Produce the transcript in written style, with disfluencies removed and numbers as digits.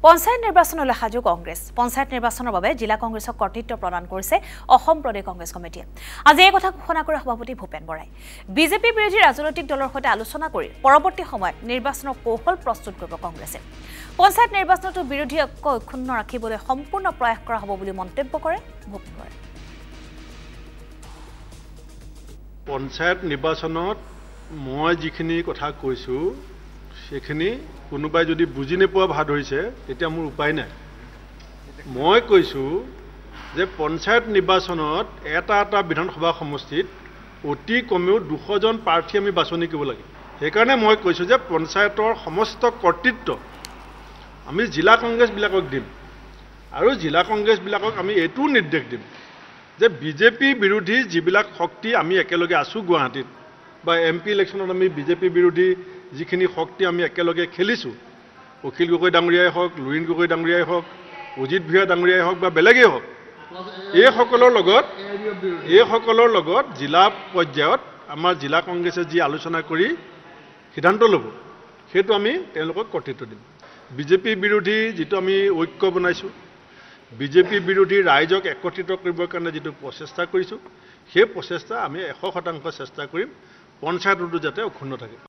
পঞ্চায়ত নিৰ্বাচনলৈ সাজু কংগ্ৰেছ পঞ্চায়ত নিৰ্বাচনৰ বাবে জিলা কংগ্ৰেছক কৰ্তৃত্ব প্ৰদান কৰিছে অসম প্ৰদেশ কংগ্ৰেছ কমিটিয়ে আজি এই কথা ঘোষণা কৰে সভাপতি ভূপেন বৰাই বিজেপি বিৰোধী ৰাজনৈতিক দলৰ সৈতে আলোচনা কৰি পৰৱৰ্তী সময়ত নিৰ্বাচনৰ কৌশল প্ৰস্তুত কৰিব কংগ্ৰেছে পঞ্চায়ত নিৰ্বাচনটো বিৰোধী ঐক্য অক্ষুণ্ণ ৰাখিবলৈ সম্পূৰ্ণ প্ৰয়াস কৰা হ'ব বুলি মন্তব্য কৰে ভূপেন বৰাই পঞ্চায়ত নিৰ্বাচনত মই যিখিনি কথা কৈছো সেখিনি কোনোবাই যদি বুজি নোপোৱা ভাদ হৈছে তেতিয়া মোৰ উপায় নাই মই কৈছো যে পঞ্চায়ত নিৰ্বাচনত এটা বিধানসভা সমষ্টিত অতি কমেও 200 জন প্ৰাৰ্থী আমি বাছনি কৰিব লাগে সেইকাৰণে মই কৈছো যে পঞ্চায়তৰ সমস্ত কৰ্তৃত্ব আমি জিলা কংগ্ৰেছ বিলাকক দিম আৰু জিলা কংগ্ৰেছ বিলাকক আমি এটো নিৰ্দেশ দিম যে বিজেপি বিৰোধী যিবিলাক শক্তি আমি একেলগে আছো গুৱাহাটীত বা এমপি ইলেকশ্যনত আমি বিজেপি বিৰোধী যিখিনি শক্তি আমি একেলগে খেলিছো অখিল গগৈ ডাঙৰীয়াই হওক লুৰিণ গগৈ ডাঙৰীয়াই হওক অজিত ভূঞা ডাঙৰীয়াই হওক বা বেলেগেই হওক এই সকলৰ লগত জিলা পৰ্যায়ত আমাৰ জিলা কংগ্ৰেছে যি আলোচনা কৰি সিদ্ধান্ত ল'ব সেইটো আমি তেওঁলোকক কৰ্তৃত্ব দিম বিজেপি বিৰোধী যিটো আমি ঐক্য বনাইছো বিজেপি বিৰোধী ৰাইজক একত্ৰিত কৰিবৰ কাৰণে যিটো প্ৰচেষ্টা কৰিছো সেই প্ৰচেষ্টা আমি 100% চেষ্টা কৰিম পঞ্চায়তটো যাতে অক্ষুণ্ণ থাকে